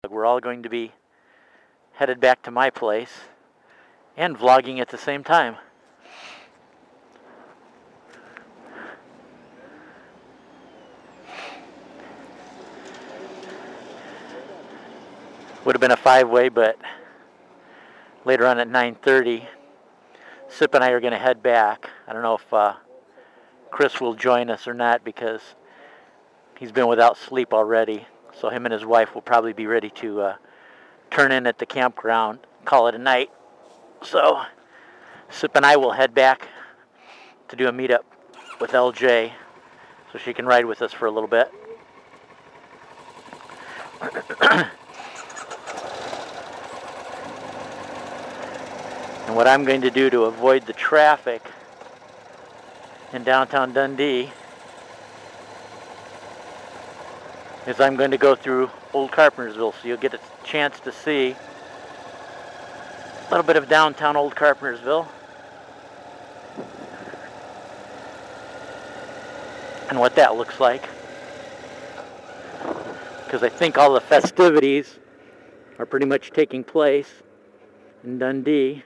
We're all going to be headed back to my place and vlogging at the same time. Would have been a 5-way, but later on at 9:30, Sip and I are going to head back. I don't know if Chris will join us or not because he's been without sleep already. So him and his wife will probably be ready to turn in at the campground, call it a night. So Sip and I will head back to do a meetup with LJ so she can ride with us for a little bit. And what I'm going to do to avoid the traffic in downtown Dundee is I'm going to go through Old Carpentersville, so you'll get a chance to see a little bit of downtown Old Carpentersville and what that looks like, because I think all the festivities are pretty much taking place in Dundee.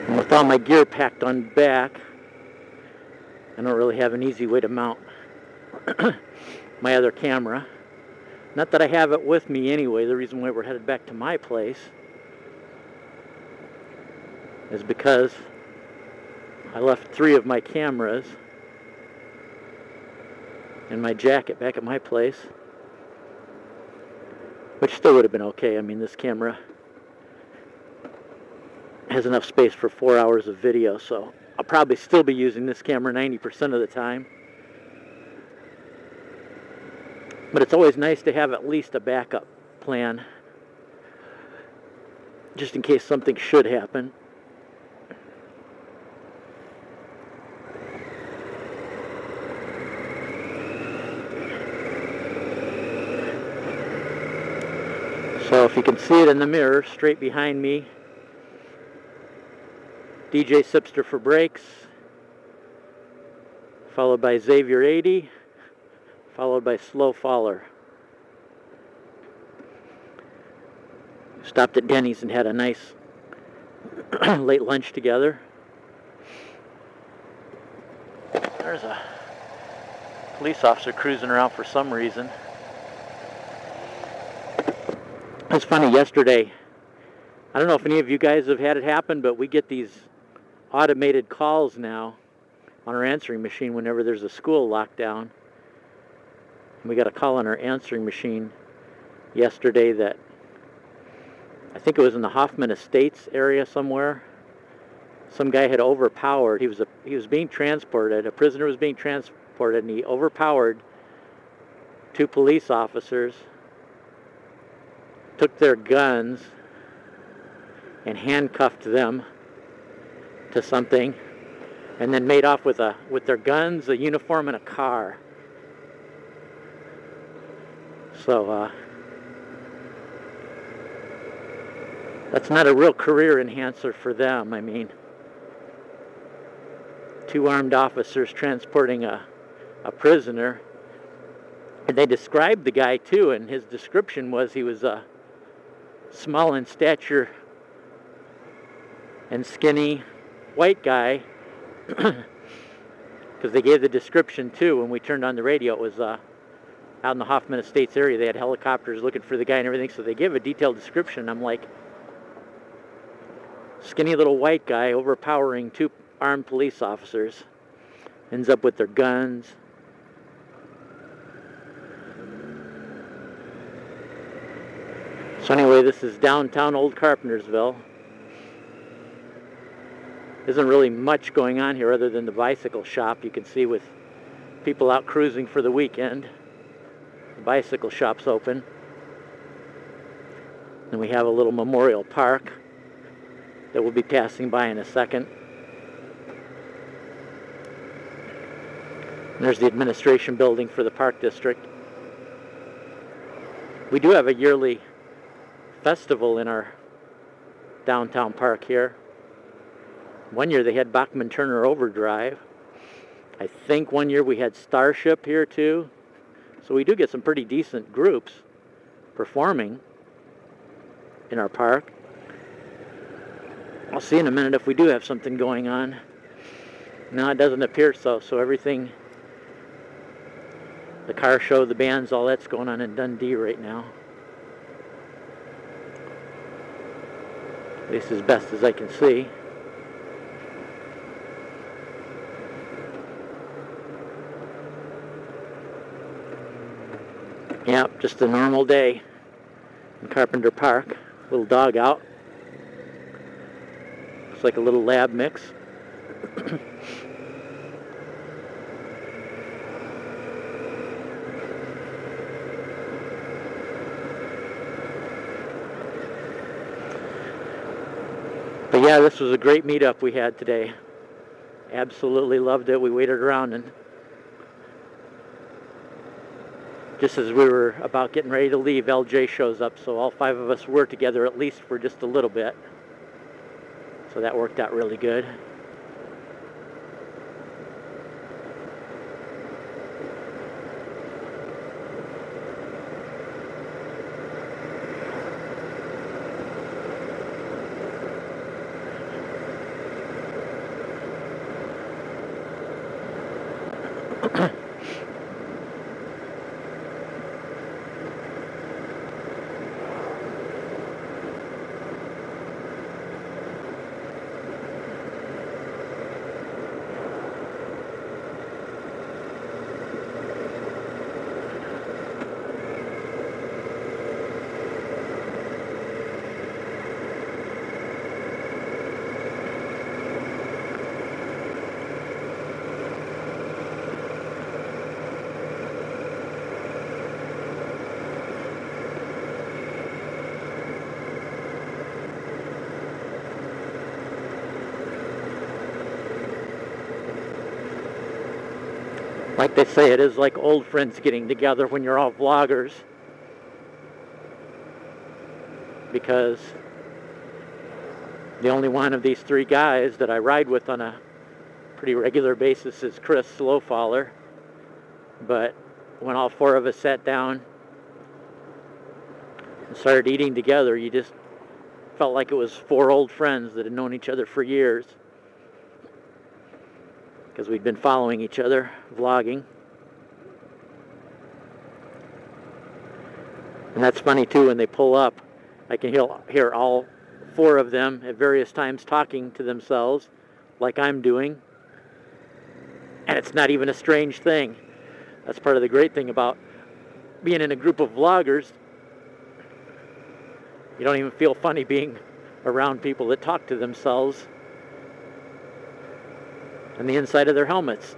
And with all my gear packed on back, I don't really have an easy way to mount my other camera. Not that I have it with me anyway. The reason why we're headed back to my place is because I left 3 of my cameras in my jacket back at my place, which still would have been okay. I mean, this camera has enough space for 4 hours of video, so I'll probably still be using this camera 90% of the time. But it's always nice to have at least a backup plan, just in case something should happen. So if you can see it in the mirror, straight behind me, DJ Sipster for brakes, followed by Xavier 80, followed by Slowfaller. Stopped at Denny's and had a nice late lunch together. There's a police officer cruising around for some reason. It's funny, yesterday, I don't know if any of you guys have had it happen, but we get these automated calls now on our answering machine whenever there's a school lockdown. We got a call on our answering machine yesterday that I think it was in the Hoffman Estates area somewhere. Some guy had overpowered. He was being transported. A prisoner was being transported, and he overpowered 2 police officers, took their guns, and handcuffed them to something, and then made off with their guns, a uniform, and a car. So that's not a real career enhancer for them. I mean, 2 armed officers transporting a prisoner, and they described the guy too, and his description was he was a small in stature and skinny white guy, because they gave the description too. When we turned on the radio, it was out in the Hoffman Estates area. They had helicopters looking for the guy and everything, so they gave a detailed description. I'm like, skinny little white guy overpowering 2 armed police officers, ends up with their guns. So anyway, this is downtown Old Carpentersville. Isn't really much going on here other than the bicycle shop. You can see with people out cruising for the weekend. The bicycle shop's open. And we have a little memorial park that we'll be passing by in a second. And there's the administration building for the park district. We do have a yearly festival in our downtown park here. One year they had Bachman Turner Overdrive. I think one year we had Starship here too. So we do get some pretty decent groups performing in our park. I'll see in a minute if we do have something going on. No, it doesn't appear so. So everything, the car show, the bands, all that's going on in Dundee right now. At least as best as I can see. Yep, just a normal day in Carpenter Park. Little dog out. Looks like a little lab mix. But yeah, this was a great meetup we had today. Absolutely loved it. We waited around, and just as we were about getting ready to leave, LJ shows up, so all 5 of us were together at least for just a little bit. So that worked out really good. Like they say, it is like old friends getting together when you're all vloggers. Because the only one of these 3 guys that I ride with on a pretty regular basis is Chris Slowfaller. But when all 4 of us sat down and started eating together, you just felt like it was 4 old friends that had known each other for years. Because we'd been following each other, vlogging. And that's funny too, when they pull up, I can hear all 4 of them at various times talking to themselves, like I'm doing. And it's not even a strange thing. That's part of the great thing about being in a group of vloggers. You don't even feel funny being around people that talk to themselves and the inside of their helmets.